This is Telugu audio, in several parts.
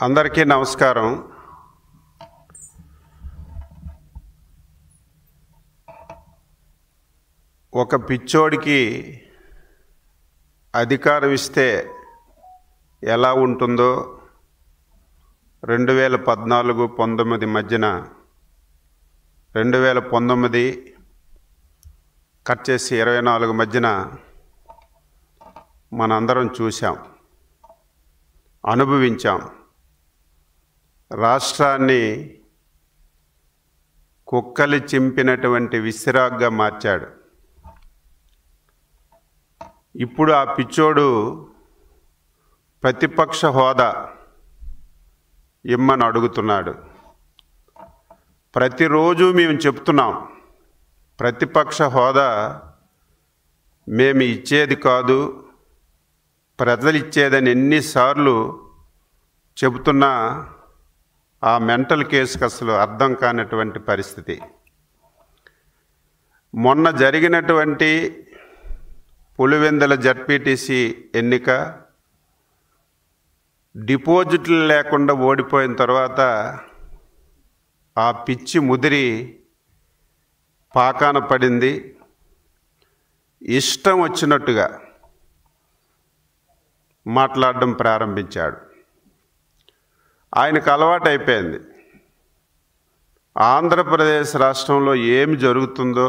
అందరికీ నమస్కారం. ఒక పిచ్చోడికి అధికారం ఇస్తే ఎలా ఉంటుందో 2014-19 మధ్యన 2019 కట్ చేసి 24 మధ్యన మనందరం చూసాం, అనుభవించాం. రాష్ట్రాన్ని కుక్కలి చింపినటువంటి విసిరాగ్గా మార్చాడు. ఇప్పుడు ఆ పిచ్చోడు ప్రతిపక్ష హోదా ఇమ్మని అడుగుతున్నాడు. ప్రతిరోజు మేము చెప్తున్నాం, ప్రతిపక్ష హోదా మేము ఇచ్చేది కాదు, ప్రజలు ఇచ్చేదని ఎన్నిసార్లు చెబుతున్నా ఆ మెంటల్ కేసుకు అసలు అర్థం కానటువంటి పరిస్థితి. మొన్న జరిగినటువంటి పులివెందుల జడ్పీటీసీ ఎన్నిక డిపాజిట్లు లేకుండా ఓడిపోయిన తర్వాత ఆ పిచ్చి ముదిరి పాకాన పడింది. ఇష్టం వచ్చినట్టుగా మాట్లాడడం ప్రారంభించాడు. ఆయనకు అలవాటు అయిపోయింది. ఆంధ్రప్రదేశ్ రాష్ట్రంలో ఏమి జరుగుతుందో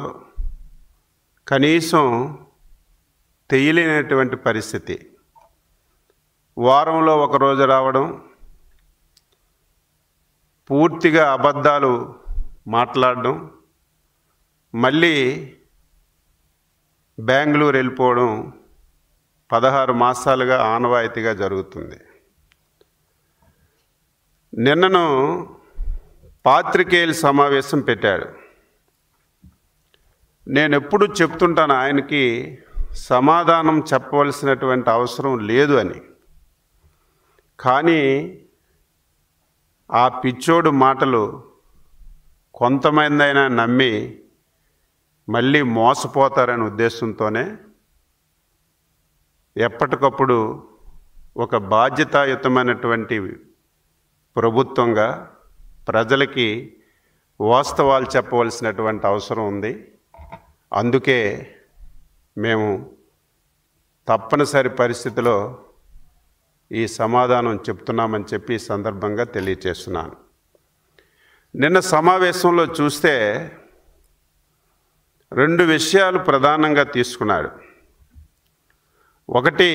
కనీసం తెలియలేనటువంటి పరిస్థితి. వారంలో ఒకరోజు రావడం, పూర్తిగా అబద్ధాలు మాట్లాడడం, మళ్ళీ బెంగళూరు వెళ్ళిపోవడం 16 మాసాలుగా ఆనవాయితీగా జరుగుతుంది. నిన్నను పాత్రికేయుల సమావేశం పెట్టాడు. నేను ఎప్పుడు చెప్తుంటాను ఆయనకి సమాధానం చెప్పవలసినటువంటి అవసరం లేదు అని. కానీ ఆ పిచ్చోడు మాటలు కొంతమందైనా నమ్మి మళ్ళీ మోసపోతారనే ఉద్దేశంతోనే ఎప్పటికప్పుడు ఒక బాధ్యతాయుతమైనటువంటి ప్రభుత్వంగా ప్రజలకి వాస్తవాలు చెప్పవలసినటువంటి అవసరం ఉంది. అందుకే మేము తప్పనిసరి పరిస్థితిలో ఈ సమాధానం చెప్తున్నామని చెప్పి ఈ సందర్భంగా తెలియచేస్తున్నాను. నిన్న సమావేశంలో చూస్తే 2 విషయాలు ప్రధానంగా తీసుకున్నాడు. ఒకటి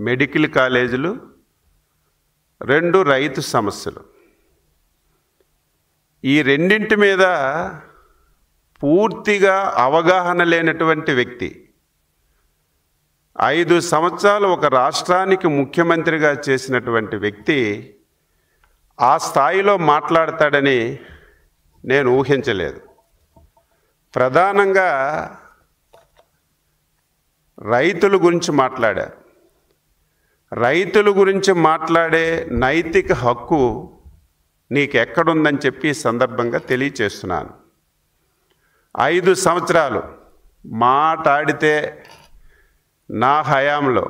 మెడికల్ కాలేజీలు, 2 రైతు సమస్యలు. ఈ రెండింటి మీద పూర్తిగా అవగాహన లేనటువంటి వ్యక్తి 5 సంవత్సరాలు ఒక రాష్ట్రానికి ముఖ్యమంత్రిగా చేసినటువంటి వ్యక్తి ఆ స్థాయిలో మాట్లాడతాడని నేను ఊహించలేదు. ప్రధానంగా రైతుల గురించి మాట్లాడారు. రైతుల గురించి మాట్లాడే నైతిక హక్కు నీకెక్కడుందని చెప్పి ఈ సందర్భంగా తెలియచేస్తున్నాను. 5 సంవత్సరాలు మాట్లాడితే నా హయాంలో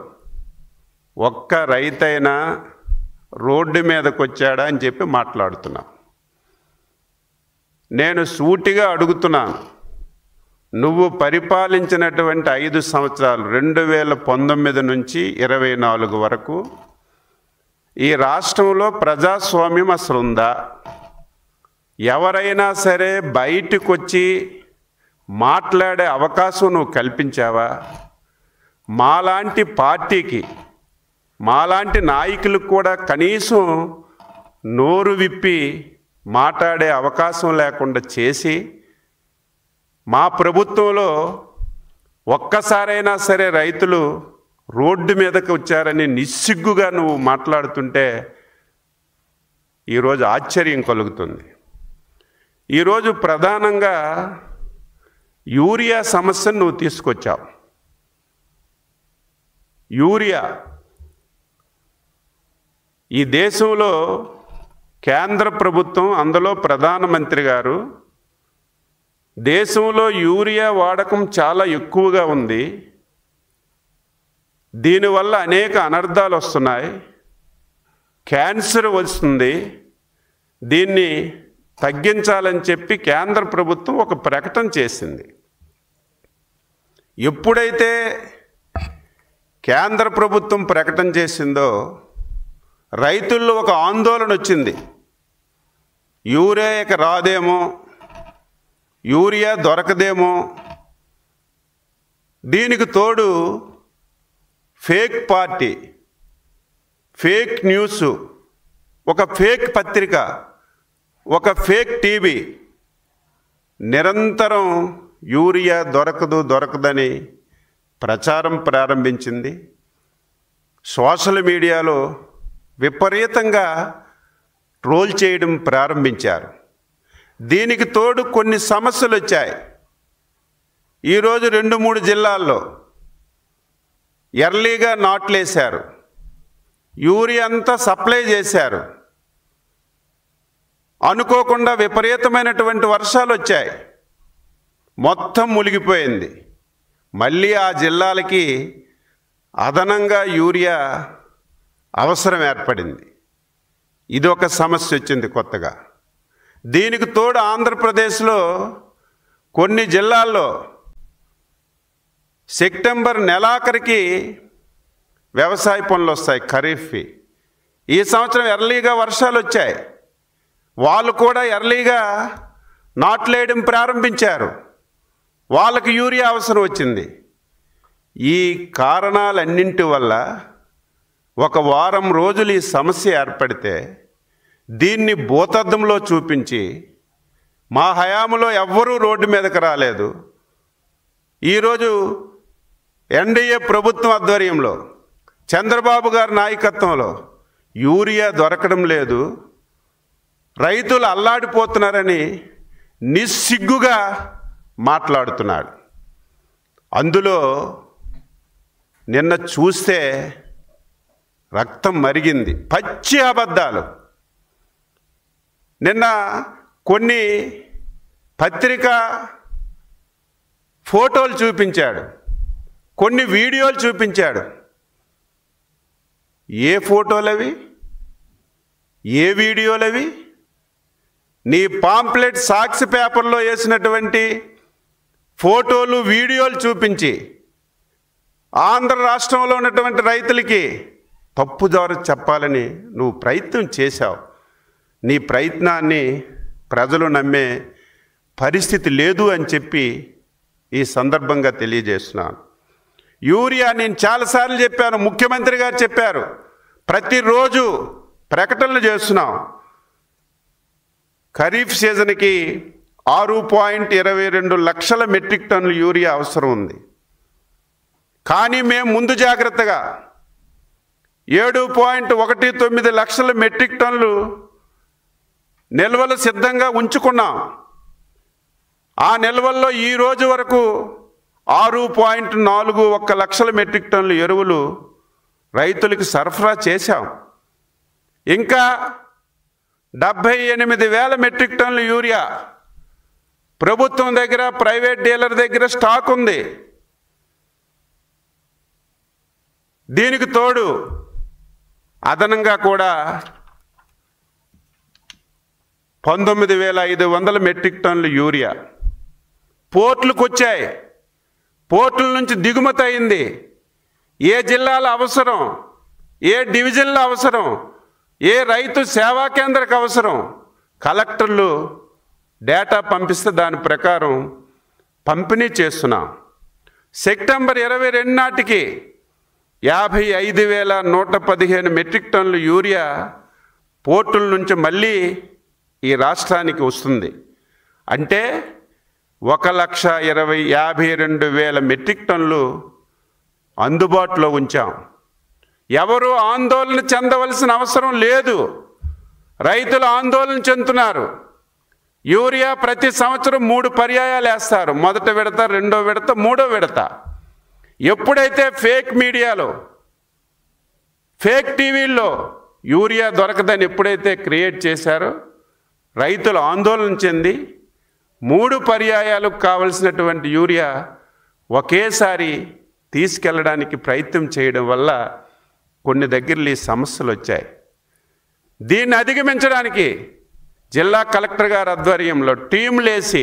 ఒక్క రైతైనా రోడ్డు మీదకి వచ్చాడా అని చెప్పి మాట్లాడుతున్నాం. నేను సూటిగా అడుగుతున్నాను, నువ్వు పరిపాలించినటువంటి 5 సంవత్సరాలు 2019 నుంచి 24 వరకు ఈ రాష్ట్రంలో ప్రజాస్వామ్యం అసలు ఉందా? ఎవరైనా సరే బయటకు వచ్చి మాట్లాడే అవకాశం నువ్వు కల్పించావా? మాలాంటి పార్టీకి, మాలాంటి నాయకులకు కూడా కనీసం నోరు విప్పి మాట్లాడే అవకాశం లేకుండా చేసి, మా ప్రభుత్వంలో ఒక్కసారైనా సరే రైతులు రోడ్డు మీదకి వచ్చారని నిస్సిగ్గుగా నువ్వు మాట్లాడుతుంటే ఈరోజు ఆశ్చర్యం కలుగుతుంది. ఈరోజు ప్రధానంగా యూరియా సమస్యను నువ్వు తీసుకొచ్చావు. యూరియా ఈ దేశంలో కేంద్ర ప్రభుత్వం, అందులో ప్రధానమంత్రి గారు దేశంలో యూరియా వాడకం చాలా ఎక్కువగా ఉంది, దీనివల్ల అనేక అనర్థాలు వస్తున్నాయి, క్యాన్సర్ వస్తుంది, దీన్ని తగ్గించాలని చెప్పి కేంద్ర ప్రభుత్వం ఒక ప్రకటన చేసింది. ఎప్పుడైతే కేంద్ర ప్రభుత్వం ప్రకటన చేసిందో రైతుల్లో ఒక ఆందోళన వచ్చింది. యూరియా ఇక రాదేమో, యూరియా దొరకదేమో, దీనికి తోడు ఫేక్ పార్టీ, ఫేక్ న్యూస్, ఒక ఫేక్ పత్రిక, ఒక ఫేక్ టీవీ నిరంతరం యూరియా దొరకదని ప్రచారం ప్రారంభించింది. సోషల్ మీడియాలో విపరీతంగా ట్రోల్ చేయడం ప్రారంభించారు. దీనికి తోడు కొన్ని సమస్యలు వచ్చాయి. ఈరోజు 2-3 జిల్లాల్లో ఎర్లీగా నాట్లేశారు, యూరియా అంతా సప్లై చేశారు. అనుకోకుండా విపరీతమైనటువంటి వర్షాలు వచ్చాయి, మొత్తం మునిగిపోయింది. మళ్ళీ ఆ జిల్లాలకి అదనంగా యూరియా అవసరం ఏర్పడింది. ఇదొక సమస్య వచ్చింది కొత్తగా. దీనికి తోడు ఆంధ్రప్రదేశ్లో కొన్ని జిల్లాల్లో సెప్టెంబర్ నెలాఖరికి వ్యవసాయ పనులు వస్తాయి, ఖరీఫ్వి. ఈ సంవత్సరం ఎర్లీగా వర్షాలు వచ్చాయి, వాళ్ళు కూడా ఎర్లీగా నాట్లేయడం ప్రారంభించారు, వాళ్ళకి యూరియా అవసరం వచ్చింది. ఈ కారణాలన్నింటి వల్ల ఒక వారం రోజులు ఈ సమస్య ఏర్పడితే దీన్ని భూతద్దంలో చూపించి మా హయాంలో ఎవ్వరూ రోడ్డు మీదకి రాలేదు. ఈరోజు ఎన్డీఏ ప్రభుత్వం ఆధ్వర్యంలో చంద్రబాబు గారి నాయకత్వంలో యూరియా దొరకడం లేదు, రైతులు అల్లాడిపోతున్నారని నిస్సిగ్గుగా మాట్లాడుతున్నాడు. అందులో నిన్న చూస్తే రక్తం మరిగింది, పచ్చి అబద్ధాలు. నిన్న కొన్ని పత్రికా ఫోటోలు చూపించాడు, కొన్ని వీడియోలు చూపించాడు. ఏ ఫోటోలవి, ఏ వీడియోలవి? నీ పాంప్లెట్ సాక్షి పేపర్లో వేసినటువంటి ఫోటోలు వీడియోలు చూపించి ఆంధ్ర రాష్ట్రంలో ఉన్నటువంటి రైతులకి తప్పుదారి చెప్పాలని నువ్వు ప్రయత్నం చేశావు. నీ ప్రయత్నాన్ని ప్రజలు నమ్మే పరిస్థితి లేదు అని చెప్పి ఈ సందర్భంగా తెలియజేస్తున్నాను. యూరియా నేను చాలాసార్లు చెప్పాను, ముఖ్యమంత్రి గారు చెప్పారు, ప్రతిరోజు ప్రకటనలు చేస్తున్నాం. ఖరీఫ్ సీజన్కి 6.22 లక్షల మెట్రిక్ టన్నులు యూరియా అవసరం ఉంది. కానీ మేము ముందు జాగ్రత్తగా 7.19 లక్షల మెట్రిక్ టన్నులు నిల్వలు సిద్ధంగా ఉంచుకున్నాం. ఆ నిల్వల్లో ఈ రోజు వరకు 6.41 లక్షల మెట్రిక్ టన్నుల ఎరువులు రైతులకు సరఫరా చేశాం. ఇంకా 78,000 మెట్రిక్ టన్నుల యూరియా ప్రభుత్వం దగ్గర, ప్రైవేట్ డీలర్ దగ్గర స్టాక్ ఉంది. దీనికి తోడు అదనంగా కూడా 19,500 మెట్రిక్ టన్నుల యూరియా పోర్టులకు వచ్చాయి. పోర్టుల నుంచి దిగుమతి అయింది. ఏ జిల్లాల అవసరం, ఏ డివిజన్ల అవసరం, ఏ రైతు సేవా కేంద్రకు అవసరం, కలెక్టర్లు డేటా పంపిస్తే దాని ప్రకారం పంపిణీ చేస్తున్నాం. సెప్టెంబర్ 22 నాటికి 55,115 మెట్రిక్ టన్నుల యూరియా పోర్టుల నుంచి మళ్ళీ ఈ రాష్ట్రానికి వస్తుంది. అంటే 1,52,000 మెట్రిక్ టన్నులు అందుబాటులో ఉంచాం. ఎవరు ఆందోళన చెందవలసిన అవసరం లేదు. రైతులు ఆందోళన చెందుతున్నారు. యూరియా ప్రతి సంవత్సరం 3 పర్యాయాలు వేస్తారు. మొదటి విడత, రెండో విడత, మూడో విడత. ఎప్పుడైతే ఫేక్ మీడియాలో, ఫేక్ టీవీల్లో యూరియా దొరకదని ఎప్పుడైతే క్రియేట్ చేశారో రైతులు ఆందోళన చెంది 3 పర్యాయాలకు కావలసినటువంటి యూరియా ఒకేసారి తీసుకెళ్ళడానికి ప్రయత్నం చేయడం వల్ల కొన్ని దగ్గరలో ఈ సమస్యలు వచ్చాయి. దీన్ని అధిగమించడానికి జిల్లా కలెక్టర్ గారి ఆధ్వర్యంలో టీంలేసి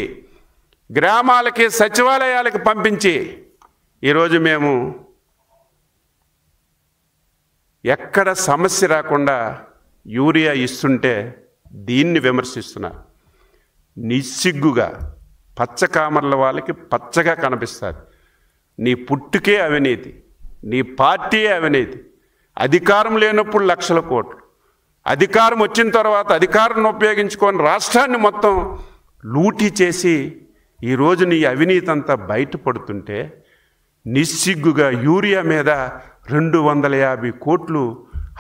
గ్రామాలకి సచివాలయాలకు పంపించి ఈరోజు మేము ఎక్కడ సమస్య రాకుండా యూరియా ఇస్తుంటే దీన్ని విమర్శిస్తున్నారు. నిస్సిగ్గుగా పచ్చకామర్ల వాళ్ళకి పచ్చగా కనిపిస్తుంది. నీ పుట్టుకే అవినీతి, నీ పార్టీయే అవినీతి. అధికారం లేనప్పుడు లక్షల కోట్లు, అధికారం వచ్చిన తర్వాత అధికారాన్ని ఉపయోగించుకొని రాష్ట్రాన్ని మొత్తం లూటీ చేసి ఈరోజు నీ అవినీతి అంతా బయటపడుతుంటే నిస్సిగ్గుగా యూరియా మీద 250 కోట్లు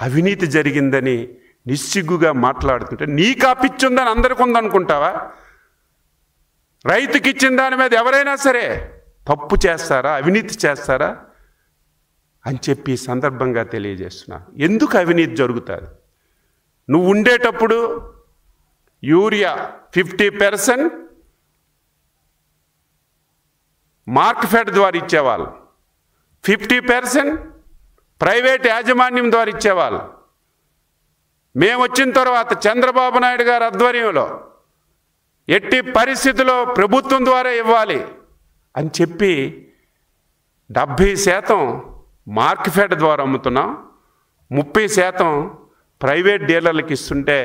అవినీతి జరిగిందని నిస్సిగ్గుగా మాట్లాడుతుంటే నీకు ఆ పిచ్చుందని అందరికీ ఉందనుకుంటావా? రైతుకి ఇచ్చిన దాని మీద ఎవరైనా సరే తప్పు చేస్తారా, అవినీతి చేస్తారా అని చెప్పి సందర్భంగా తెలియజేస్తున్నా. ఎందుకు అవినీతి జరుగుతుంది? నువ్వు ఉండేటప్పుడు యూరియా 50% మార్క్ఫెడ్ ద్వారా ఇచ్చేవాళ్ళు, 50% ప్రైవేట్ యాజమాన్యం ద్వారా ఇచ్చేవాళ్ళు. మేము వచ్చిన తర్వాత చంద్రబాబు నాయుడు గారి ఆధ్వర్యంలో ఎట్టి పరిస్థితుల్లో ప్రభుత్వం ద్వారా ఇవ్వాలి అని చెప్పి 70% మార్క్ఫెడ్ ద్వారా అమ్ముతున్నాం, 30% ప్రైవేట్ డీలర్లకు ఇస్తుంటే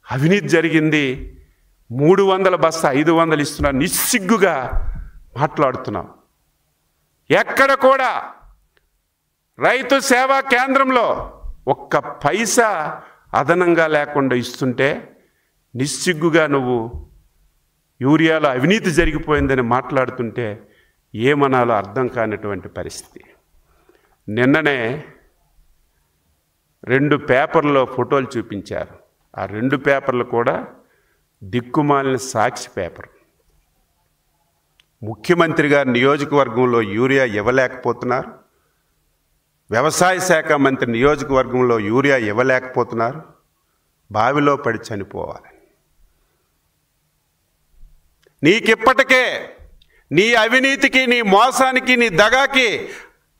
అవినీతి జరిగింది. 300 బస్తా 500 ఇస్తున్నా నిస్సిగ్గుగా మాట్లాడుతున్నాం. ఎక్కడ కూడా రైతు సేవా కేంద్రంలో ఒక్క పైసా అదనంగా లేకుండా ఇస్తుంటే నిస్సిగ్గుగా నువ్వు యూరియాలో అవినీతి జరిగిపోయిందని మాట్లాడుతుంటే ఏమనాలో అర్థం కానటువంటి పరిస్థితి. నిన్ననే 2 పేపర్లో ఫోటోలు చూపించారు. ఆ 2 పేపర్లు కూడా దిక్కుమాలిన సాక్షి పేపర్. ముఖ్యమంత్రి గారి నియోజకవర్గంలో యూరియా ఇవ్వలేకపోతున్నారు, వ్యవసాయ శాఖ మంత్రి నియోజకవర్గంలో యూరియా ఇవ్వలేకపోతున్నారు, బావిలో పడి చనిపోవాలి. నీకిప్పటికే నీ అవినీతికి, నీ మోసానికి, నీ దగాకి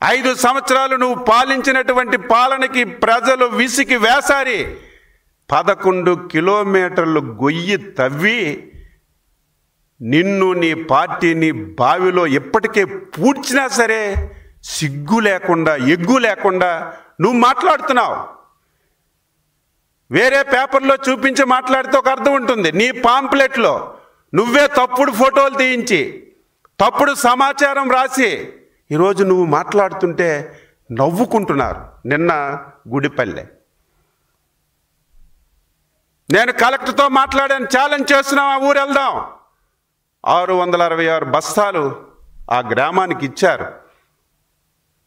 5 సంవత్సరాలు నువ్వు పాలించినటువంటి పాలనకి ప్రజలు విసికి వేసారి 11 కిలోమీటర్లు గొయ్యి తవ్వి నిన్ను, నీ పార్టీని బావిలో ఎప్పటికే పూడ్చినా సరే సిగ్గు లేకుండా, ఎగ్గు లేకుండా నువ్వు మాట్లాడుతున్నావు. వేరే పేపర్లో చూపించి మాట్లాడితే ఒక అర్థం ఉంటుంది. నీ పాంప్లెట్లో నువ్వే తప్పుడు ఫోటోలు తీయించి తప్పుడు సమాచారం రాసి ఈరోజు నువ్వు మాట్లాడుతుంటే నవ్వుకుంటున్నారు. నిన్న గుడిపల్లె నేను కలెక్టర్తో మాట్లాడాను, ఛాలెంజ్ చేస్తున్నాం, ఆ ఊరు వెళ్దాం. 666 బస్తాలు ఆ గ్రామానికి ఇచ్చారు.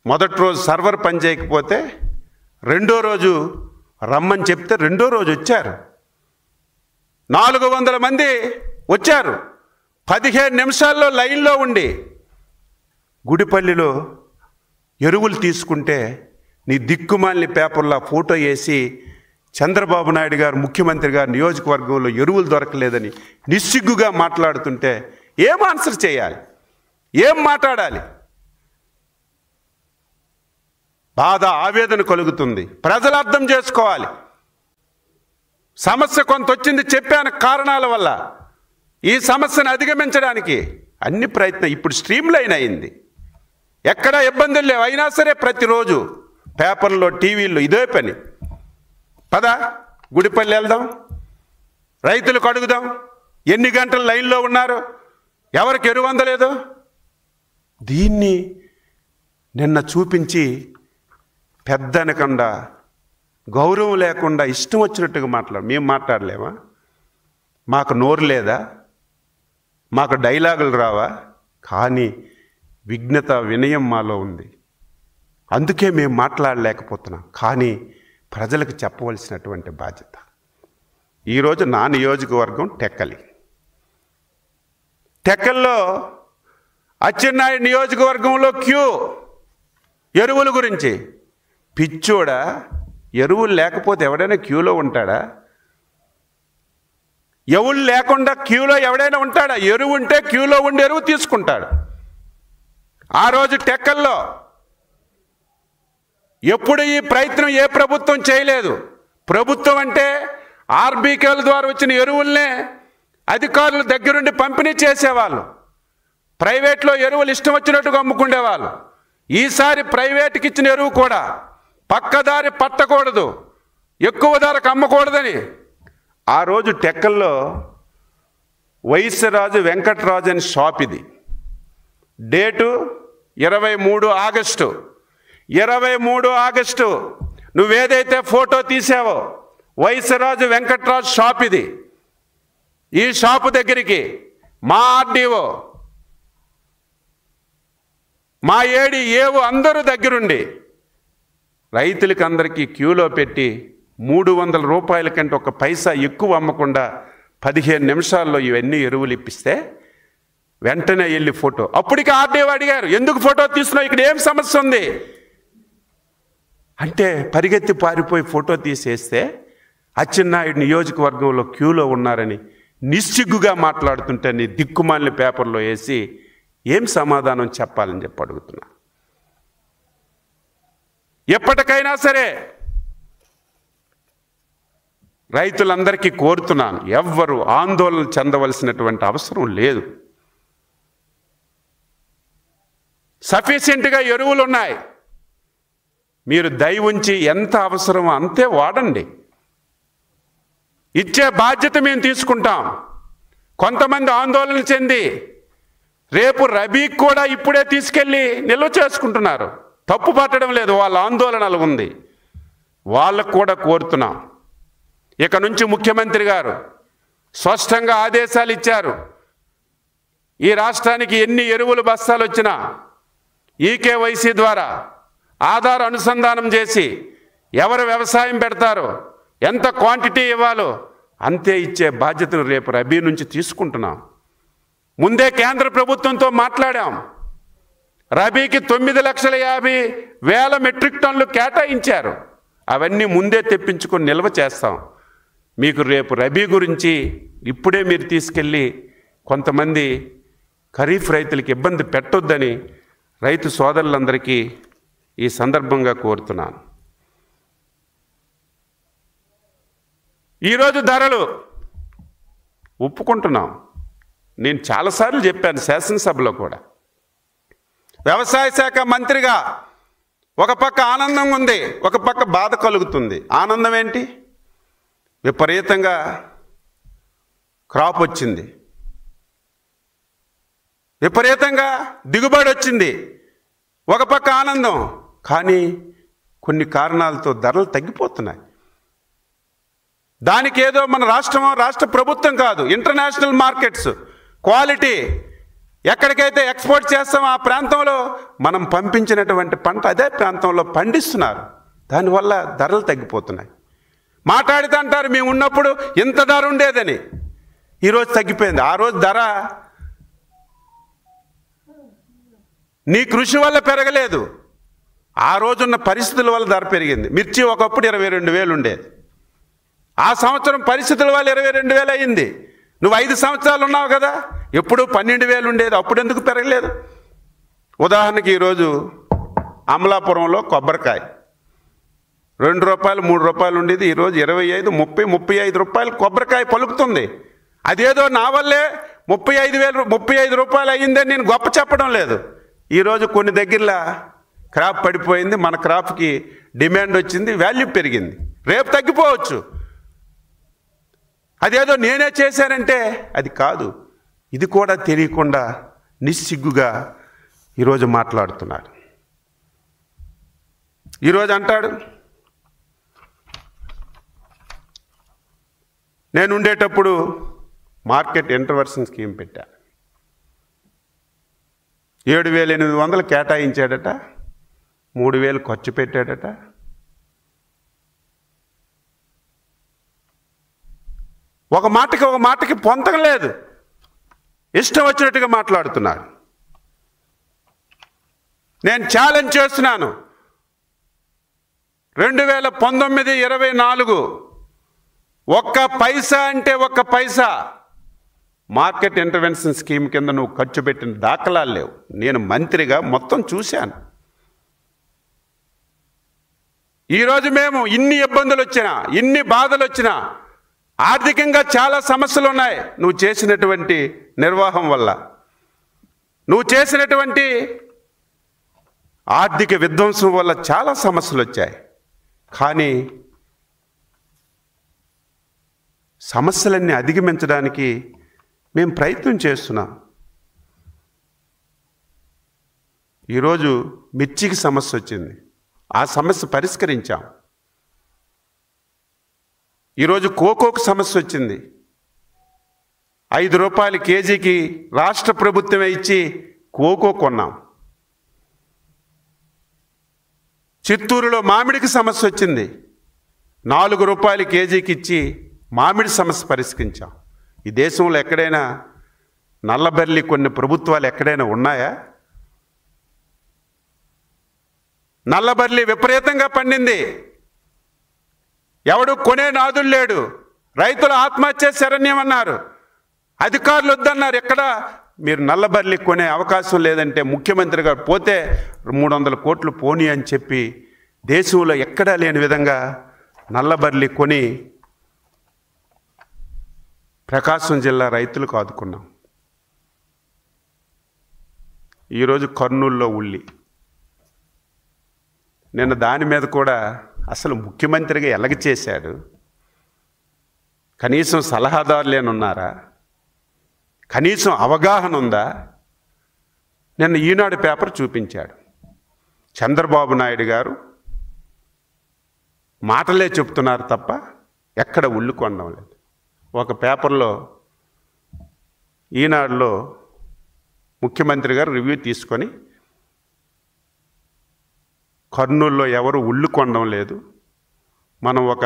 మొదటి రోజు సర్వర్ పని చేయకపోతే రెండో రోజు రమ్మని చెప్తే రెండో రోజు వచ్చారు. 400 మంది వచ్చారు. 15 నిమిషాల్లో లైన్లో ఉండి గుడిపల్లిలో ఎరువులు తీసుకుంటే నీ దిక్కుమాలిన పేపర్లో ఫోటో వేసి చంద్రబాబు నాయుడు గారు ముఖ్యమంత్రి గారు నియోజకవర్గంలో ఎరువులు దొరకలేదని నిస్సిగ్గుగా మాట్లాడుతుంటే ఏం ఆన్సర్ చేయాలి? ఏం మాట్లాడాలి? బాధ, ఆవేదన కలుగుతుంది. ప్రజలు అర్థం చేసుకోవాలి. సమస్య కొంత వచ్చింది, చెప్పాను కారణాల వల్ల. ఈ సమస్యను అధిగమించడానికి అన్ని ప్రయత్నం ఇప్పుడు స్ట్రీమ్లైన్ అయింది. ఎక్కడా ఇబ్బందులు లేవు. అయినా సరే ప్రతిరోజు పేపర్లో, టీవీల్లో ఇదే పని. పద గుడిపల్లి వెళ్దాం, రైతులకు అడుగుదాం ఎన్ని గంటలు లైన్లో ఉన్నారు, ఎవరికి ఎరువు అందలేదో. దీన్ని నిన్న చూపించి పెద్దనకుండా, గౌరవం లేకుండా ఇష్టం వచ్చినట్టుగా మేము మాట్లాడలేమా? మాకు నోరు లేదా? మాకు డైలాగులు రావా? కానీ విఘ్నత, వినయం మాలో ఉంది. అందుకే మేము మాట్లాడలేకపోతున్నాం. కానీ ప్రజలకు చెప్పవలసినటువంటి బాధ్యత. ఈరోజు నా నియోజకవర్గం టెక్కలి. టెక్కల్లో అచ్చెన్నాయుడు నియోజకవర్గంలో క్యూ ఎరువుల గురించి. పిచ్చోడా, ఎరువులు లేకపోతే ఎవడైనా క్యూలో ఉంటాడా? ఎరువులు లేకుండా క్యూలో ఎవడైనా ఉంటాడా? ఎరువు ఉంటే క్యూలో ఉండి ఎరువు తీసుకుంటాడు. ఆ రోజు టెక్కల్లో ఎప్పుడు ఈ ప్రయత్నం ఏ ప్రభుత్వం చేయలేదు. ప్రభుత్వం అంటే ఆర్బీకేల ద్వారా వచ్చిన ఎరువుల్నే అధికారుల దగ్గరుండి పంపిణీ చేసేవాళ్ళు. ప్రైవేట్లో ఎరువులు ఇష్టం వచ్చినట్టుగా అమ్ముకునేవాళ్ళు. ఈసారి ప్రైవేట్కి ఇచ్చిన ఎరువు కూడా పక్కదారి పట్టకూడదు, ఎక్కువ ధరకు అమ్మకూడదని ఆ రోజు టెక్కల్లో వైశ్యరాజు వెంకటరాజు అని షాప్, ఇది డేటు 23 ఆగస్టు. 23 ఆగస్టు నువ్వేదైతే ఫోటో తీసావో వైశ్యరాజు వెంకటరాజు షాప్ ఇది. ఈ షాపు దగ్గరికి మా ఆర్డీఓ, మా ఏఓ అందరూ దగ్గరుండి రైతులకి అందరికీ క్యూలో పెట్టి 300 రూపాయల కంటే ఒక పైసా ఎక్కువ అమ్మకుండా 15 నిమిషాల్లో ఇవన్నీ ఎరువులు ఇప్పిస్తే వెంటనే వెళ్ళి ఫోటో. అప్పటికి ఆర్డీఓ అడిగారు, ఎందుకు ఫోటో తీస్తున్నావు, ఇక్కడ ఏం సమస్య ఉంది అంటే పరిగెత్తి పారిపోయి ఫోటో తీసేస్తే అచ్చెన్నాయుడు నియోజకవర్గంలో క్యూలో ఉన్నారని నిస్సిగ్గుగా మాట్లాడుతుంటే నీ దిక్కుమాలిన పేపర్లో వేసి ఏం సమాధానం చెప్పాలని చెప్పి అడుగుతున్నా. ఎప్పటికైనా సరే రైతులందరికీ కోరుతున్నాను, ఎవ్వరూ ఆందోళన చెందవలసినటువంటి అవసరం లేదు. సఫిషియెంట్గా ఎరువులు ఉన్నాయి, మీరు దయ ఉంచి ఎంత అవసరమో అంతే వాడండి. ఇచ్చే బాధ్యత మేము తీసుకుంటాం. కొంతమంది ఆందోళన చెంది రేపు రబీకి కూడా ఇప్పుడే తీసుకెళ్ళి నిల్వ చేసుకుంటున్నారు. తప్పు పట్టడం లేదు, వాళ్ళ ఆందోళనలు ఉంది, వాళ్ళకు కూడా కోరుతున్నాం. ఇక నుంచి ముఖ్యమంత్రి గారు స్పష్టంగా ఆదేశాలు ఇచ్చారు. ఈ రాష్ట్రానికి ఎన్ని ఎరువులు బస్తాలు వచ్చినా ఈకేవైసీ ద్వారా ఆధార్ అనుసంధానం చేసి ఎవరు వ్యవసాయం పెడతారో, ఎంత క్వాంటిటీ ఇవ్వాలో అంతే ఇచ్చే బాధ్యతను రేపు రబీ నుంచి తీసుకుంటున్నాం. ముందే కేంద్ర ప్రభుత్వంతో మాట్లాడాం. రబీకి 9,50,000 మెట్రిక్ టన్నులు కేటాయించారు. అవన్నీ ముందే తెప్పించుకొని నిల్వ చేస్తాం. మీకు రేపు రబీ గురించి ఇప్పుడే మీరు తీసుకెళ్ళి కొంతమంది ఖరీఫ్ రైతులకి ఇబ్బంది పెట్టొద్దని రైతు సోదరులందరికీ ఈ సందర్భంగా కోరుతున్నాను. ఈరోజు ధరలు ఒప్పుకుంటున్నాం. నేను చాలాసార్లు చెప్పాను శాసనసభలో కూడా. వ్యవసాయ శాఖ మంత్రిగా ఒక పక్క ఆనందం ఉంది, ఒక పక్క బాధ కలుగుతుంది. ఆనందం ఏంటి? విపరీతంగా క్రాప్ వచ్చింది, విపరీతంగా దిగుబడి వచ్చింది, ఒక పక్క ఆనందం. కానీ కొన్ని కారణాలతో ధరలు తగ్గిపోతున్నాయి. దానికి ఏదో మన రాష్ట్ర ప్రభుత్వం కాదు, ఇంటర్నేషనల్ మార్కెట్స్ క్వాలిటీ ఎక్కడికైతే ఎక్స్పోర్ట్ చేస్తామో ఆ ప్రాంతంలో మనం పంపించినటువంటి పంట అదే ప్రాంతంలో పండిస్తున్నారు. దానివల్ల ధరలు తగ్గిపోతున్నాయి. మాట్లాడితే అంటారు మేము ఉన్నప్పుడు ఇంత ధర ఉండేదని, ఈరోజు తగ్గిపోయింది. ఆ రోజు ధర నీ కృషి వల్ల పెరగలేదు, ఆ రోజున్న పరిస్థితుల వల్ల ధర పెరిగింది. మిర్చి ఒకప్పుడు 22,000 ఉండేది, ఆ సంవత్సరం పరిస్థితుల వల్ల 22,000 అయ్యింది. నువ్వు 5 సంవత్సరాలు ఉన్నావు కదా, ఎప్పుడు 12,000 ఉండేది, అప్పుడు ఎందుకు పెరగలేదు? ఉదాహరణకి ఈరోజు అమలాపురంలో కొబ్బరికాయ 2 రూపాయలు 3 రూపాయలు ఉండేది, ఈరోజు 25, 30, 35 రూపాయలు కొబ్బరికాయ పలుకుతుంది. అదేదో నా వల్లే 35 రూపాయలు అయ్యిందని నేను గొప్ప చెప్పడం లేదు. ఈరోజు కొన్ని దగ్గరలో క్రాప్ పడిపోయింది, మన క్రాప్కి డిమాండ్ వచ్చింది, వాల్యూ పెరిగింది, రేపు తగ్గిపోవచ్చు. అదేదో నేనే చేశానంటే అది కాదు. ఇది కూడా తెలియకుండా నిస్సిగ్గుగా ఈరోజు మాట్లాడుతున్నాడు. ఈరోజు అంటాడు నేను ఉండేటప్పుడు మార్కెట్ ఇంటర్వర్షన్ స్కీమ్ పెట్టా, 7,800 కేటాయించాడట, 3,000 ఖర్చు పెట్టాడట. ఒక మాటకి పొంతన లేదు, ఇష్టం వచ్చినట్టుగా మాట్లాడుతున్నాడు. నేను ఛాలెంజ్ చేస్తున్నాను, 2019-24 ఒక్క పైసా అంటే ఒక్క పైసా మార్కెట్ ఇంటర్వెన్షన్ స్కీమ్ కింద నువ్వు ఖర్చు పెట్టిన దాఖలాలు లేవు. నేను మంత్రిగా మొత్తం చూశాను. ఈరోజు మేము ఇన్ని ఇబ్బందులు వచ్చినా, ఇన్ని బాధలు వచ్చినా, ఆర్థికంగా చాలా సమస్యలు ఉన్నాయి నువ్వు చేసినటువంటి నిర్వాహం వల్ల, నువ్వు చేసినటువంటి ఆర్థిక విధ్వంసం వల్ల చాలా సమస్యలు వచ్చాయి. కానీ సమస్యలన్నీ అధిగమించడానికి మేము ప్రయత్నం చేస్తున్నాం. ఈరోజు మిర్చికి సమస్య వచ్చింది, ఆ సమస్య పరిష్కరించాం. ఈరోజు కోకోకు సమస్య వచ్చింది, 5 రూపాయలు కేజీకి రాష్ట్ర ప్రభుత్వమే ఇచ్చి కోకో కొన్నాం. చిత్తూరులో మామిడికి సమస్య వచ్చింది, 4 రూపాయలు కేజీకి ఇచ్చి మామిడి సమస్య పరిష్కరించాం. ఈ దేశంలో ఎక్కడైనా నల్లబెర్లి కొన్ని ప్రభుత్వాలు ఎక్కడైనా ఉన్నాయా? నల్లబర్లి విపరీతంగా పండింది, ఎవడు కొనే నాదులు లేడు. రైతులు ఆత్మహత్య శరణ్యం అన్నారు, అధికారులు వద్దన్నారు. ఎక్కడ మీరు నల్లబర్లి కొనే అవకాశం లేదంటే ముఖ్యమంత్రి గారు పోతే 300 కోట్లు పోనీ అని చెప్పి దేశంలో ఎక్కడా లేని విధంగా నల్లబర్లి కొని ప్రకాశం జిల్లా రైతులకు ఆదుకున్నాం. ఈరోజు కర్నూలులో ఉల్లి, నిన్న దాని మీద కూడా అసలు ముఖ్యమంత్రిగా ఎలాగ చేశాడు? కనీసం సలహాదారులేనున్నారా? కనీసం అవగాహన ఉందా? నిన్న ఈనాడు పేపర్ చూపించాడు, చంద్రబాబు నాయుడు గారు మాటలే చెప్తున్నారు తప్ప ఎక్కడ ఉల్లు కొనడం లేదు. ఒక పేపర్లో, ఈనాడులో ముఖ్యమంత్రి గారు రివ్యూ తీసుకొని కర్నూలులో ఎవరు ఉల్లు కొనడం లేదు, మనం ఒక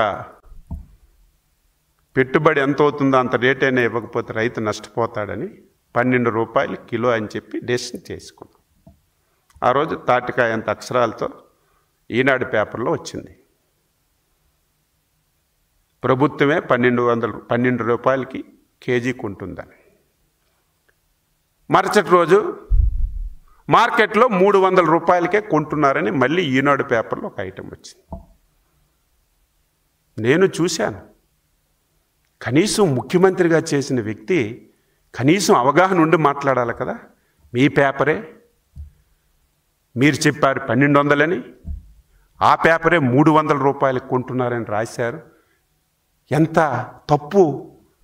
పెట్టుబడి ఎంత అవుతుందో అంత రేట్ అయినా ఇవ్వకపోతే రైతు నష్టపోతాడని 12 రూపాయలు కిలో అని చెప్పి డెసిషన్ చేసుకున్నాం. ఆ రోజు తాటికాయ అంత అక్షరాలతో ఈనాడు పేపర్లో వచ్చింది, ప్రభుత్వమే 12 రూపాయలకి కేజీ కొంటుందని. మరుసటి రోజు మార్కెట్లో 300 రూపాయలకే కొంటున్నారని మళ్ళీ ఈనాడు పేపర్లో ఒక ఐటెం వచ్చింది. నేను చూశాను. కనీసం ముఖ్యమంత్రిగా చేసిన వ్యక్తి కనీసం అవగాహన ఉండి మాట్లాడాలి కదా. మీ పేపరే మీరు చెప్పారు 1200 ఆ పేపరే 300 రూపాయలకు కొంటున్నారని రాశారు. ఎంత తప్పు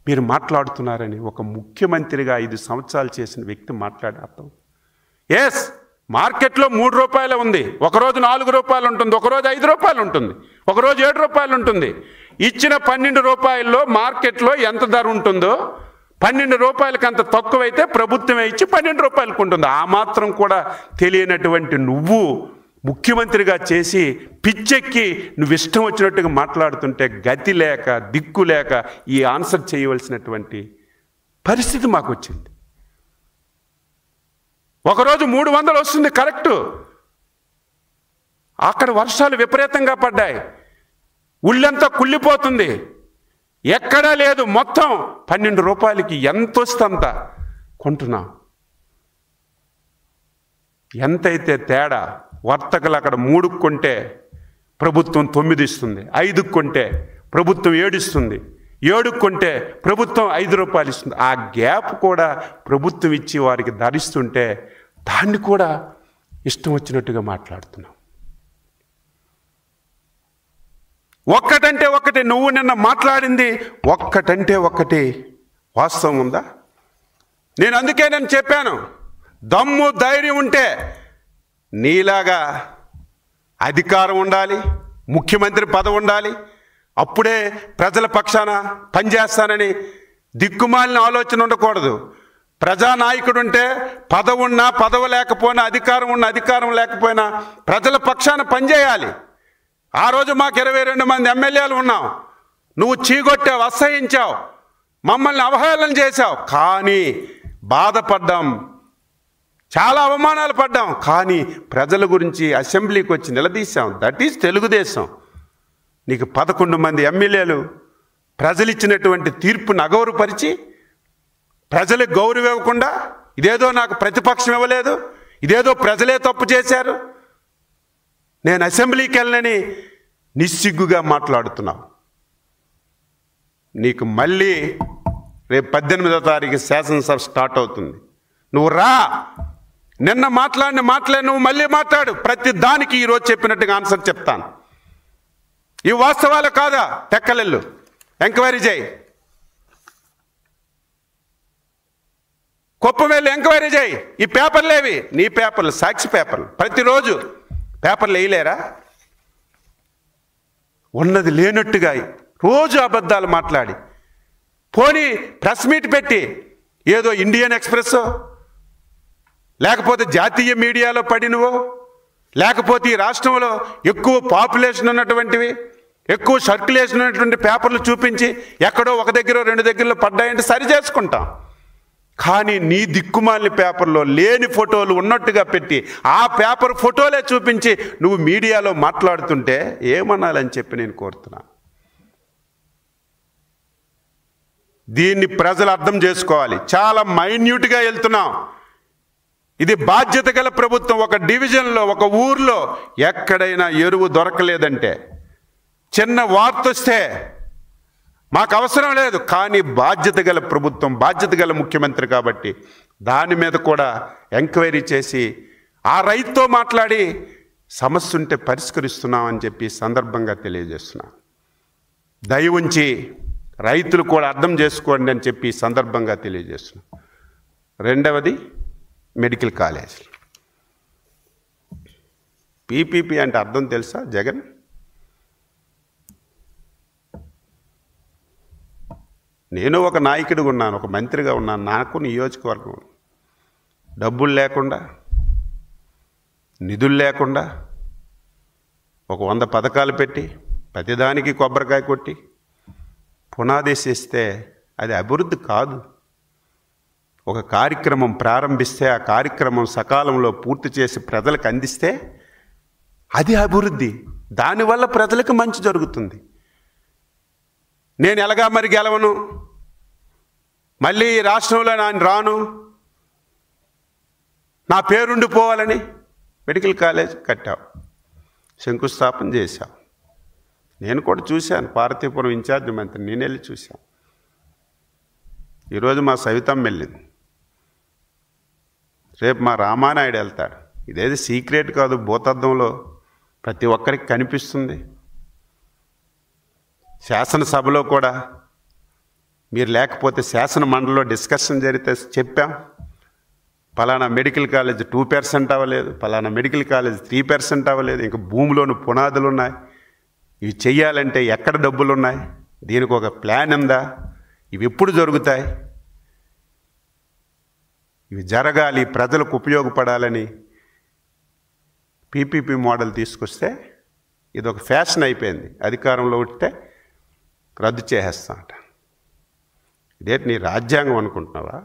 మీరు మాట్లాడుతున్నారని ఒక ముఖ్యమంత్రిగా 5 సంవత్సరాలు చేసిన వ్యక్తి మాట్లాడతాం. ఎస్, మార్కెట్లో 3 రూపాయలు ఉంది, ఒకరోజు 4 రూపాయలు ఉంటుంది, ఒకరోజు 5 రూపాయలు ఉంటుంది, ఒకరోజు 7 రూపాయలు ఉంటుంది. ఇచ్చిన 12 రూపాయల్లో మార్కెట్లో ఎంత ధర ఉంటుందో 12 రూపాయలకి అంత తక్కువైతే ప్రభుత్వమే ఇచ్చి 12 రూపాయలకు ఉంటుంది. ఆ మాత్రం కూడా తెలియనటువంటి నువ్వు ముఖ్యమంత్రిగా చేసి పిచ్చెక్కి నువ్వు ఇష్టం వచ్చినట్టుగా మాట్లాడుతుంటే గతి లేక దిక్కు లేక ఈ ఆన్సర్ చేయవలసినటువంటి పరిస్థితి మాకు వచ్చింది. ఒకరోజు 300 వస్తుంది కరెక్టు, అక్కడ వర్షాలు విపరీతంగా పడ్డాయి, ఉళ్ళంతా కుళ్ళిపోతుంది, ఎక్కడా లేదు, మొత్తం 12 రూపాయలకి ఎంత వస్తుందంత కొంటున్నాం. ఎంతైతే తేడా, వర్తకులు అక్కడ 3కు కొంటే ప్రభుత్వం 9 ఇస్తుంది, 5కు కొంటే ప్రభుత్వం 7 ఇస్తుంది, 7కు కొంటే ప్రభుత్వం 5 రూపాయలు ఇస్తుంది. ఆ గ్యాప్ కూడా ప్రభుత్వం ఇచ్చి వారికి ధరిస్తుంటే దాన్ని కూడా ఇష్టం వచ్చినట్టుగా మాట్లాడుతున్నాం. ఒక్కటంటే ఒకటి, నువ్వు నిన్న మాట్లాడింది ఒక్కటంటే ఒకటి వాస్తవం ఉందా? అందుకే నేను చెప్పాను, దమ్ము ధైర్యం ఉంటే నీలాగా అధికారం ఉండాలి, ముఖ్యమంత్రి పదవి ఉండాలి, అప్పుడే ప్రజల పక్షాన పనిచేస్తానని దిక్కుమాలిన ఆలోచన ఉండకూడదు. ప్రజానాయకుడు ఉంటే పదవి ఉన్నా పదవి లేకపోయినా, అధికారం ఉన్నా అధికారం లేకపోయినా ప్రజల పక్షాన పనిచేయాలి. ఆ రోజు మాకు 22 మంది ఎమ్మెల్యేలు ఉన్నాం, నువ్వు చీగొట్టావు, అసహించావు, మమ్మల్ని అవహేళన చేశావు, కానీ బాధపడ్డాం, చాలా అవమానాలు పడ్డాం, కానీ ప్రజల గురించి అసెంబ్లీకి వచ్చి నిలదీశాం. That is Telugu Desam. నీకు 11 మంది ఎమ్మెల్యేలు ప్రజలు ఇచ్చినటువంటి తీర్పును అగౌరవపరిచి ప్రజలకు గౌరవం ఇవ్వకుండా, ఇదేదో నాకు ప్రతిపక్షం ఇవ్వలేదు, ఇదేదో ప్రజలే తప్పు చేశారు, నేను అసెంబ్లీకి వెళ్ళనని నిస్సిగ్గుగా మాట్లాడుతున్నావు. నీకు మళ్ళీ రేపు 18వ తారీఖు శాసనసభ స్టార్ట్ అవుతుంది. నువ్వు రా. నిన్న మాట్లాడిన మాటలే నువ్వు మళ్ళీ మాట్లాడు. ప్రతి దానికి ఈరోజు చెప్పినట్టుగా ఆన్సర్ చెప్తాను. ఈ వాస్తవాలు కాదా? తెక్కలెళ్ళు, ఎంక్వైరీ చేయి. కుప్పం ఎంక్వైరీ చేయి. ఈ పేపర్లేవి నీ పేపర్లు, సాక్షి పేపర్లు. ప్రతిరోజు పేపర్లు వేయలేరా? ఉన్నది లేనట్టుగా రోజు అబద్ధాలు మాట్లాడి, పోనీ ప్రెస్ మీట్ పెట్టి ఏదో ఇండియన్ ఎక్స్ప్రెస్సో, లేకపోతే జాతీయ మీడియాలో పడినవో, లేకపోతే ఈ రాష్ట్రంలో ఎక్కువ పాపులేషన్ ఉన్నటువంటివి, ఎక్కువ సర్క్యులేషన్ ఉన్నటువంటి పేపర్లు చూపించి ఎక్కడో ఒక దగ్గర 2 దగ్గరలో పడ్డాయంటే సరి చేసుకుంటాం. కానీ నీ దిక్కుమాలిన పేపర్లో లేని ఫోటోలు ఉన్నట్టుగా పెట్టి ఆ పేపర్ ఫోటోలే చూపించి నువ్వు మీడియాలో మాట్లాడుతుంటే ఏమనాలని చెప్పి నేను కోరుతున్నా. దీన్ని ప్రజలు అర్థం చేసుకోవాలి. చాలా మైన్యూట్గా వెళ్తున్నాం. ఇది బాధ్యత గల ప్రభుత్వం. ఒక డివిజన్లో, ఒక ఊర్లో ఎక్కడైనా ఎరువు దొరకలేదంటే, చిన్న వార్త వస్తే మాకు అవసరం లేదు, కానీ బాధ్యత గల ప్రభుత్వం, బాధ్యత గల ముఖ్యమంత్రి కాబట్టి దాని మీద కూడా ఎంక్వైరీ చేసి ఆ రైతుతో మాట్లాడి సమస్య ఉంటే పరిష్కరిస్తున్నామని చెప్పి సందర్భంగా తెలియజేస్తున్నాను. దయ ఉంచి రైతులు కూడా అర్థం చేసుకోండి అని చెప్పి సందర్భంగా తెలియజేస్తున్నాను. రెండవది మెడికల్ కాలేజ్. పీపీపీ అంటే అర్థం తెలుసా? జగన్ నేను ఒక నాయకుడిగా ఉన్నాను, ఒక మంత్రిగా ఉన్నాను. నాకు నియోజకవర్గం డబ్బులు లేకుండా, నిధులు లేకుండా ఒక 100 పథకాలు పెట్టి ప్రతిదానికి కొబ్బరికాయ కొట్టి పునాదేశిస్తే అది అభివృద్ధి కాదు. ఒక కార్యక్రమం ప్రారంభిస్తే ఆ కార్యక్రమం సకాలంలో పూర్తి చేసి ప్రజలకు అందిస్తే అది అభివృద్ధి. దానివల్ల ప్రజలకు మంచి జరుగుతుంది. నేను ఎలాగా మరి గెలవను, మళ్ళీ ఈ రాష్ట్రంలో నేను రాను, నా పేరుండిపోవాలని మెడికల్ కాలేజ్ కట్టావు, శంకుస్థాపన చేశావు. నేను కూడా చూశాను, పార్వతీపురం ఇన్ఛార్జ్ మంత్రి నేను వెళ్ళి చూశాను. ఈరోజు మా సవితమ్మ వెళ్ళింది, రేపు మా రామానాయుడు వెళ్తాడు. ఇదేది సీక్రెట్ కాదు, భూతద్దంలో ప్రతి ఒక్కరికి కనిపిస్తుంది. శాసనసభలో కూడా మీరు లేకపోతే శాసన మండలిలో డిస్కషన్ జరిగితే చెప్పాం, పలానా మెడికల్ కాలేజ్ 2% అవ్వలేదు, పలానా మెడికల్ కాలేజ్ 3% అవ్వలేదు, ఇంకా భూమిలోని పునాదులు ఉన్నాయి, ఇవి చెయ్యాలంటే ఎక్కడ డబ్బులు ఉన్నాయి, దీనికి ఒక ప్లాన్ ఉందా, ఇవి ఎప్పుడు జరుగుతాయి, ఇవి జరగాలి, ప్రజలకు ఉపయోగపడాలని పీపీపీ మోడల్ తీసుకొస్తే ఇది ఒక ఫ్యాషన్ అయిపోయింది. అధికారంలో ఉంటే రద్దు చేసేస్తామట. ఇదేంటి నీ రాజ్యాంగం అనుకుంటున్నావా?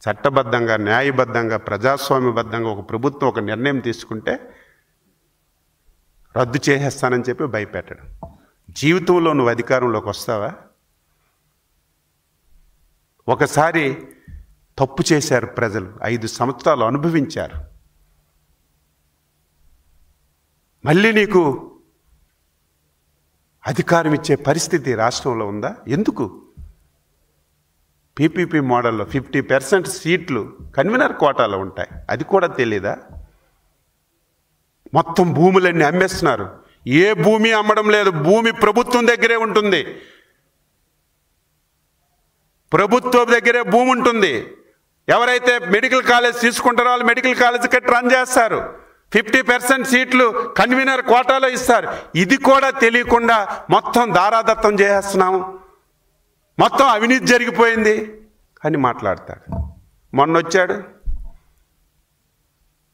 చట్టబద్ధంగా, న్యాయబద్ధంగా, ప్రజాస్వామ్యబద్ధంగా ఒక ప్రభుత్వం ఒక నిర్ణయం తీసుకుంటే రద్దు చేసేస్తానని చెప్పి భయపెట్టడం. జీవితంలో నువ్వు అధికారంలోకి వస్తావా? ఒకసారి తప్పు చేశారు ప్రజలు, 5 సంవత్సరాలు అనుభవించారు. మళ్ళీ నీకు అధికారం ఇచ్చే పరిస్థితి రాష్ట్రంలో ఉందా? ఎందుకు? పీపీపీ మోడల్లో 50% సీట్లు కన్వీనర్ కోటాలో ఉంటాయి, అది కూడా తెలీదా? మొత్తం భూములన్నీ అమ్మేస్తున్నారు. ఏ భూమి అమ్మడం లేదు, భూమి ప్రభుత్వం దగ్గరే ఉంటుంది, ప్రభుత్వం దగ్గరే భూమి ఉంటుంది. ఎవరైతే మెడికల్ కాలేజ్ తీసుకుంటారో వాళ్ళు మెడికల్ కాలేజ్ కట్టి రన్ చేస్తారు. 50% సీట్లు కన్వీనర్ కోటాలో ఇస్తారు. ఇది కూడా తెలియకుండా మొత్తం దారాదత్తం చేస్తున్నాము, మొత్తం అవినీతి జరిగిపోయింది అని మాట్లాడతాడు. మొన్న వచ్చాడు,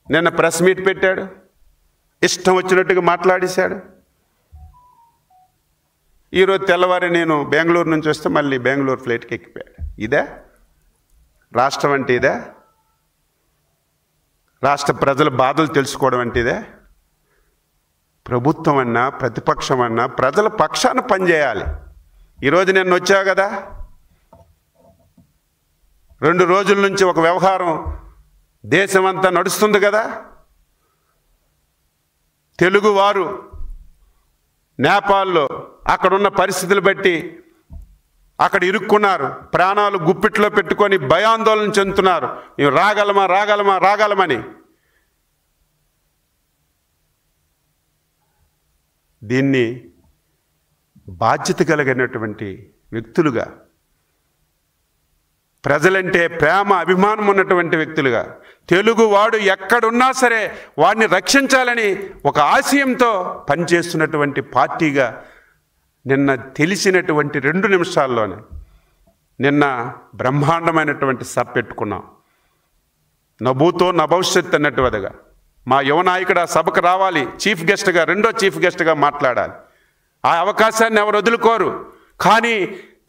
నిన్న ప్రెస్ మీట్ పెట్టాడు, ఇష్టం వచ్చినట్టుగా మాట్లాడేశాడు. ఈరోజు తెల్లవారి నేను బెంగళూరు నుంచి వస్తే మళ్ళీ బెంగళూరు ఫ్లైట్కి ఎక్కిపోయాడు. ఇదే రాష్ట్రం అంటే? ఇదే రాష్ట్ర ప్రజల బాధలు తెలుసుకోవడం అంటే? ఇదే ప్రభుత్వం అన్నా ప్రతిపక్షం అన్నా ప్రజల పక్షాన పనిచేయాలి. ఈరోజు నేను వచ్చా కదా, 2 రోజుల నుంచి ఒక వ్యవహారం దేశమంతా నడుస్తుంది కదా, తెలుగువారు నేపాల్లో అక్కడున్న పరిస్థితులు బట్టి అక్కడ ఇరుక్కున్నారు, ప్రాణాలు గుప్పిట్లో పెట్టుకొని భయాందోళన చెందుతున్నారు. మేము రాగలమా రాగలమా రాగలమని. దీన్ని బాధ్యత కలిగినటువంటి వ్యక్తులుగా, ప్రజలంటే ప్రేమ అభిమానం ఉన్నటువంటి వ్యక్తులుగా, తెలుగువాడు ఎక్కడున్నా సరే వాడిని రక్షించాలని ఒక ఆశయంతో పనిచేస్తున్నటువంటి పార్టీగా నిన్న తెలిసినటువంటి 2 నిమిషాల్లోనే నిన్న బ్రహ్మాండమైనటువంటి సభ పెట్టుకున్నాం. నభూతో నభవిష్యత్ అన్నట్టుగా మా యువ నాయకుడు ఆ సభకు రావాలి, చీఫ్ గెస్ట్గా, రెండో చీఫ్ గెస్ట్గా మాట్లాడాలి. ఆ అవకాశాన్ని ఎవరు వదులుకోరు. కానీ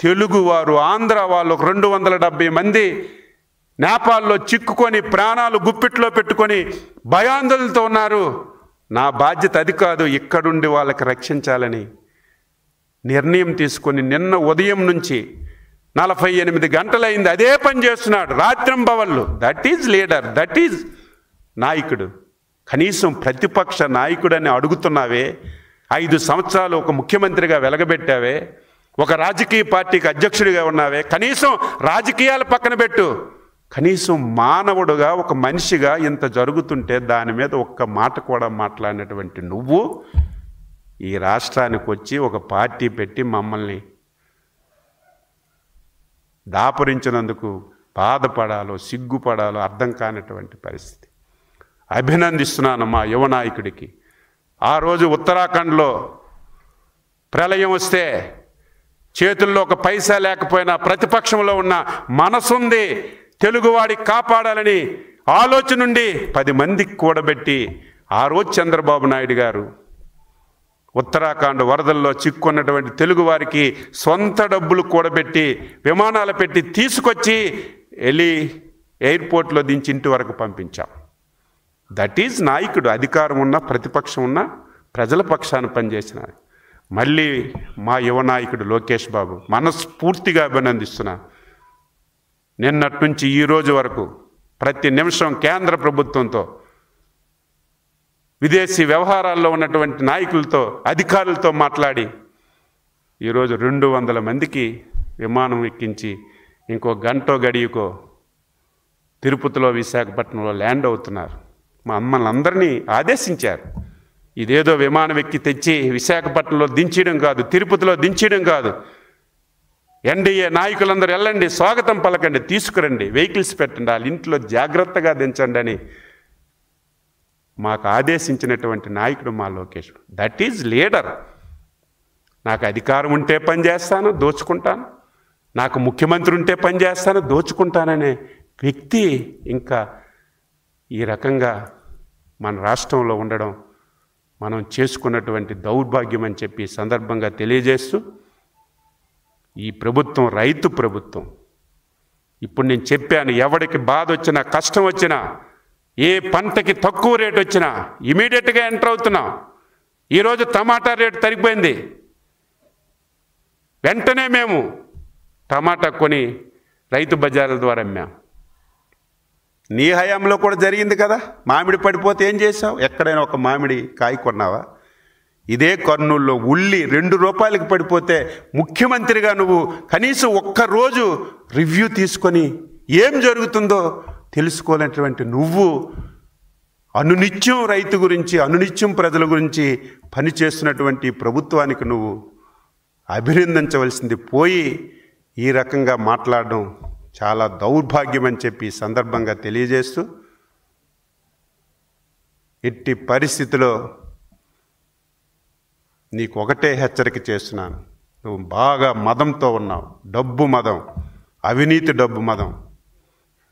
తెలుగువారు, ఆంధ్ర వాళ్ళు 270 మంది నేపాల్లో చిక్కుకొని ప్రాణాలు గుప్పిట్లో పెట్టుకొని భయాందోళనతో ఉన్నారు. నా బాధ్యత అది కాదు, ఇక్కడుండి వాళ్ళకి రక్షించాలని నిర్ణయం తీసుకొని నిన్న ఉదయం నుంచి 48 గంటలైంది అదే పని చేస్తున్నాడు, రాత్రింబవళ్ళు. That is leader, that is నాయకుడు. కనీసం ప్రతిపక్ష నాయకుడని అడుగుతున్నావే, 5 సంవత్సరాలు ఒక ముఖ్యమంత్రిగా వెలగబెట్టావే, ఒక రాజకీయ పార్టీకి అధ్యక్షుడిగా ఉన్నావే, కనీసం రాజకీయాలు పక్కన పెట్టు, కనీసం మానవుడుగా ఒక మనిషిగా ఇంత జరుగుతుంటే దాని మీద ఒక్క మాట కూడా మాట్లాడినటువంటి నువ్వు ఈ రాష్ట్రానికి వచ్చి ఒక పార్టీ పెట్టి మమ్మల్ని దాపురించినందుకు బాధపడాలో సిగ్గుపడాలో అర్థం కానటువంటి పరిస్థితి. అభినందిస్తున్నాను మా యువ నాయకుడికి. ఆ రోజు ఉత్తరాఖండ్లో ప్రళయం వస్తే చేతుల్లో ఒక పైసా లేకపోయినా ప్రతిపక్షంలో ఉన్న మనసుంది, తెలుగువాడికి కాపాడాలని ఆలోచన నుండి 10 మందికి కూడబెట్టి ఆ రోజు చంద్రబాబు నాయుడు గారు ఉత్తరాఖండ్ వరదల్లో చిక్కున్నటువంటి తెలుగువారికి సొంత డబ్బులు కూడబెట్టి విమానాలు పెట్టి తీసుకొచ్చి వెళ్ళి ఎయిర్పోర్ట్లో దించి ఇంటి వరకు పంపించాం. దట్ ఈజ్ నాయకుడు. అధికారం ఉన్నా ప్రతిపక్షం ఉన్నా ప్రజల పక్షాన పనిచేసిన. మళ్ళీ మా యువ నాయకుడు లోకేష్ బాబు మనస్ఫూర్తిగా అభినందిస్తున్నా. నిన్నటి నుంచి ఈ రోజు వరకు ప్రతి నిమిషం కేంద్ర ప్రభుత్వంతో, విదేశీ వ్యవహారాల్లో ఉన్నటువంటి నాయకులతో, అధికారులతో మాట్లాడి ఈరోజు 200 మందికి విమానం ఎక్కించి ఇంకో గంటో గడియకో తిరుపతిలో విశాఖపట్నంలో ల్యాండ్ అవుతున్నారు. మమ్మల్ని అందరినీ ఆదేశించారు. ఇదేదో విమానం ఎక్కి తెచ్చి విశాఖపట్నంలో దించడం కాదు, తిరుపతిలో దించడం కాదు. ఎన్డీఏ నాయకులందరూ వెళ్ళండి, స్వాగతం పలకండి, తీసుకురండి, వెహికల్స్ పెట్టండి, వాళ్ళ ఇంట్లో జాగ్రత్తగా దించండి అని మాకు ఆదేశించినటువంటి నాయకుడు మా లోకేష్. That is leader. నాకు అధికారం ఉంటే పని చేస్తాను, దోచుకుంటాను, నాకు ముఖ్యమంత్రి ఉంటే పని చేస్తాను, దోచుకుంటాననే వ్యక్తి ఇంకా ఈ రకంగా మన రాష్ట్రంలో ఉండడం మనం చేసుకున్నటువంటి దౌర్భాగ్యం అని చెప్పి సందర్భంగా తెలియజేస్తూ, ఈ ప్రభుత్వం రైతు ప్రభుత్వం. ఇప్పుడు నేను చెప్పాను, ఎవరికి బాధ వచ్చినా కష్టం వచ్చినా ఏ పంటకి తక్కువ రేటు వచ్చినా ఇమీడియట్గా ఎంటర్ అవుతున్నాం. ఈరోజు టమాటా రేటు తగ్గిపోయింది, వెంటనే మేము టమాటా కొని రైతు బజార్ల ద్వారా అమ్మాం. నీ హయాంలో కూడా జరిగింది కదా. మామిడి పడిపోతే ఏం చేసావు? ఎక్కడైనా ఒక మామిడి కాయ కొన్నావా? ఇదే కర్నూలులో ఉల్లి 2 రూపాయలకి పడిపోతే ముఖ్యమంత్రిగా నువ్వు కనీసం ఒక్కరోజు రివ్యూ తీసుకొని ఏం జరుగుతుందో తెలుసుకోలేనటువంటి నువ్వు అనునిత్యం రైతు గురించి, అనునిత్యం ప్రజల గురించి పనిచేస్తున్నటువంటి ప్రభుత్వానికి నువ్వు అభినందించవలసింది పోయి ఈ రకంగా మాట్లాడడం చాలా దౌర్భాగ్యం అని చెప్పి సందర్భంగా తెలియజేస్తూ, ఎట్టి పరిస్థితిలో నీకు ఒకటే హెచ్చరిక చేస్తున్నాను. నువ్వు బాగా మదంతో ఉన్నావు, డబ్బు మదం, అవినీతి డబ్బు మదం.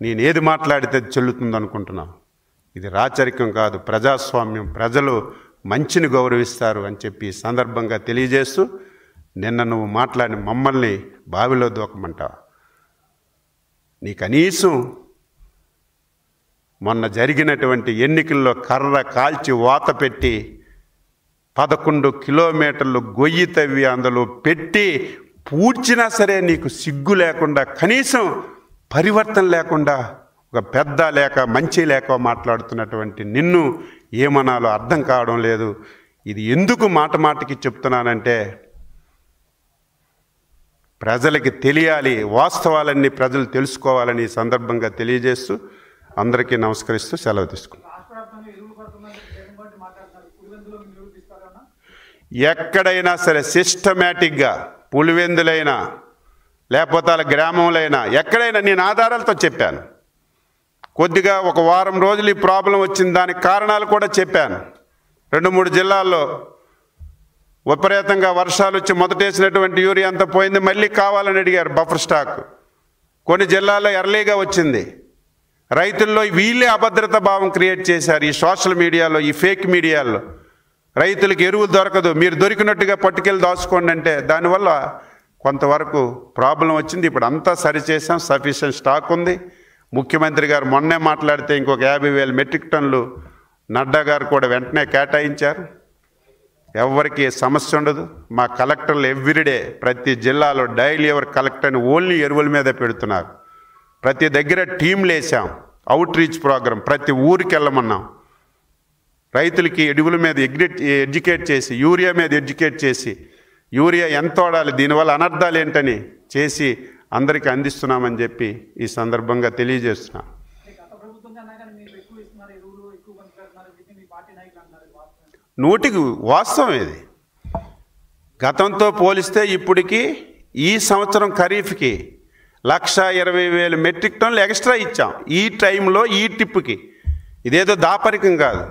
నేనేది మాట్లాడితే చెల్లుతుంది అనుకుంటున్నావు. ఇది రాచరికం కాదు, ప్రజాస్వామ్యం. ప్రజలు మంచిని గౌరవిస్తారు అని చెప్పి సందర్భంగా తెలియజేస్తూ, నిన్న నువ్వు మాట్లాడిన మమ్మల్ని బావిలో దూకమంటావా? నీ కనీసం మొన్న జరిగినటువంటి ఎన్నికల్లో కర్ర కాల్చి వాత పెట్టి 11 కిలోమీటర్లు గొయ్యి తవ్వి అందులో పెట్టి పూడ్చినా సరే నీకు సిగ్గు లేకుండా, కనీసం పరివర్తన లేకుండా ఒక ఒక పెద్ద లేక మంచి లేక మాట్లాడుతున్నటువంటి నిన్ను ఏమనాలో అర్థం కావడం లేదు. ఇది ఎందుకు మాట మాటకి చెప్తున్నానంటే ప్రజలకి తెలియాలి, వాస్తవాలన్నీ ప్రజలు తెలుసుకోవాలని ఈ సందర్భంగా తెలియజేస్తూ అందరికీ నమస్కరిస్తూ సెలవు తీసుకుంటాను. ఎక్కడైనా సరే సిస్టమేటిక్గా పులివెందులైనా లేకపోతే వాళ్ళ గ్రామంలో ఎక్కడైనా నేను ఆధారాలతో చెప్పాను. కొద్దిగా ఒక వారం రోజులు ఈ ప్రాబ్లం వచ్చిన దానికి కారణాలు కూడా చెప్పాను. 2-3 జిల్లాల్లో విపరీతంగా వర్షాలు వచ్చి మొదటేసినటువంటి యూరియా అంతా పోయింది, మళ్ళీ కావాలని అడిగారు బఫర్ స్టాక్. కొన్ని జిల్లాల్లో ఎర్లీగా వచ్చింది. రైతుల్లో వీళ్ళే అభద్రతా భావం క్రియేట్ చేశారు. ఈ సోషల్ మీడియాలో, ఈ ఫేక్ మీడియాలో రైతులకు ఎరువు దొరకదు, మీరు దొరికినట్టుగా పట్టుకెళ్ళి దాచుకోండి అంటే దానివల్ల కొంతవరకు ప్రాబ్లం వచ్చింది. ఇప్పుడు అంతా సరిచేసాం, సఫిషియెంట్ స్టాక్ ఉంది. ముఖ్యమంత్రి గారు మొన్నే మాట్లాడితే ఇంకొక 50,000 మెట్రిక్ టన్నులు నడ్డా గారు కూడా వెంటనే కేటాయించారు. ఎవరికి సమస్య ఉండదు. మా కలెక్టర్లు ఎవ్రీడే ప్రతి జిల్లాలో డైలీ ఎవర్ కలెక్టర్ని ఓన్లీ ఎరువుల మీద పెడుతున్నారు. ప్రతి దగ్గర టీంలు వేసాం, అవుట్ రీచ్ ప్రోగ్రాం, ప్రతి ఊరికి వెళ్ళమన్నాం. రైతులకి ఎరువుల మీద ఎడ్యుకేట్ చేసి, యూరియా మీద ఎడ్యుకేట్ చేసి, యూరియా ఎంత వాడాలి, దీనివల్ల అనర్థాలు ఏంటని చేసి అందరికీ అందిస్తున్నామని చెప్పి ఈ సందర్భంగా తెలియజేస్తున్నాం. నూటికి వాస్తవం ఇది. గతంతో పోలిస్తే ఇప్పటికి ఈ సంవత్సరం ఖరీఫ్కి 1,20,000 మెట్రిక్ టన్నులు ఎక్స్ట్రా ఇచ్చాం ఈ టైంలో, ఈ టిప్పుకి. ఇదేదో దాపరికం కాదు,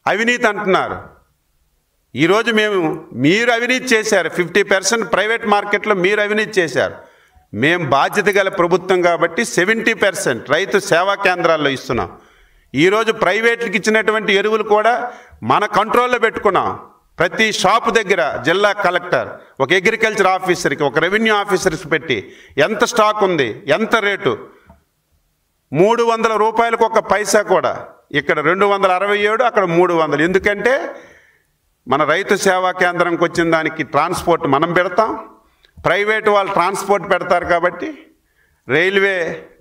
అవినీతి అంటున్నారు. ఈరోజు మీరు అవినీతి చేశారు, 50% ప్రైవేట్ మార్కెట్లో మీరు అవినీతి చేశారు. మేము బాధ్యత గల ప్రభుత్వం కాబట్టి 70% రైతు సేవా కేంద్రాల్లో ఇస్తున్నాం. ఈరోజు ప్రైవేట్లకు ఇచ్చినటువంటి ఎరువులు కూడా మన కంట్రోల్లో పెట్టుకున్నాం. ప్రతి షాపు దగ్గర జిల్లా కలెక్టర్, ఒక అగ్రికల్చర్ ఆఫీసర్కి, ఒక రెవెన్యూ ఆఫీసర్కి పెట్టి ఎంత స్టాక్ ఉంది, ఎంత రేటు, 300 రూపాయలకు ఒక పైసా కూడా. ఇక్కడ 267, అక్కడ 300. ఎందుకంటే మన రైతు సేవా కేంద్రంకి వచ్చిన దానికి ట్రాన్స్పోర్ట్ మనం పెడతాం, ప్రైవేటు వాళ్ళు ట్రాన్స్పోర్ట్ పెడతారు. కాబట్టి రైల్వే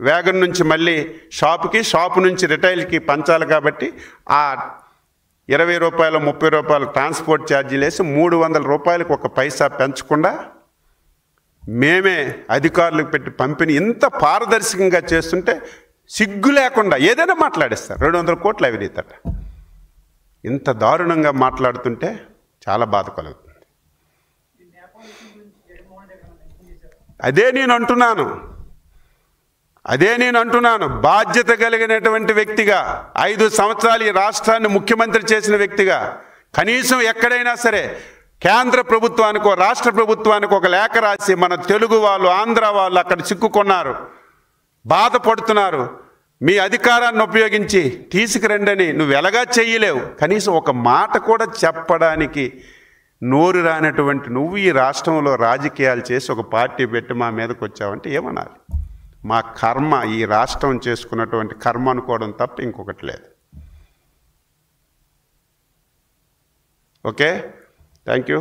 వ్యాగన్ నుంచి మళ్ళీ షాపుకి, షాపు నుంచి రిటైల్కి పంచాలి. కాబట్టి ఆ 20 రూపాయలు 30 రూపాయలు ట్రాన్స్పోర్ట్ ఛార్జీలు వేసి 300 రూపాయలకు ఒక పైసా పెంచకుండా మేమే అధికారులకు పెట్టి పంపిణీ ఇంత పారదర్శకంగా చేస్తుంటే సిగ్గు లేకుండా ఏదైనా మాట్లాడేస్తారు. 200 కోట్ల అవినీతి అట. ఇంత దారుణంగా మాట్లాడుతుంటే చాలా బాధ కలుగుతుంది. అదే నేను అంటున్నాను. బాధ్యత కలిగినటువంటి వ్యక్తిగా 5 సంవత్సరాలు ఈ రాష్ట్రాన్ని ముఖ్యమంత్రి చేసిన వ్యక్తిగా కనీసం ఎక్కడైనా సరే కేంద్ర ప్రభుత్వానికో రాష్ట్ర ప్రభుత్వానికి ఒక లేఖ రాసి మన తెలుగు వాళ్ళు, ఆంధ్ర వాళ్ళు అక్కడ చిక్కుకున్నారు, బాధపడుతున్నారు, మీ అధికారాన్ని ఉపయోగించి తీసుకురండని నువ్వు ఎలాగా చేయలేవు. కనీసం ఒక మాట కూడా చెప్పడానికి నోరు రానటువంటి నువ్వు ఈ రాష్ట్రంలో రాజకీయాలు చేసి ఒక పార్టీ పెట్టి మా మీదకి వచ్చావంటే ఏమన్నారు? మా కర్మ, ఈ రాష్ట్రం చేసుకున్నటువంటి కర్మ అనుకోవడం తప్ప ఇంకొకటి లేదు. Okay, thank you.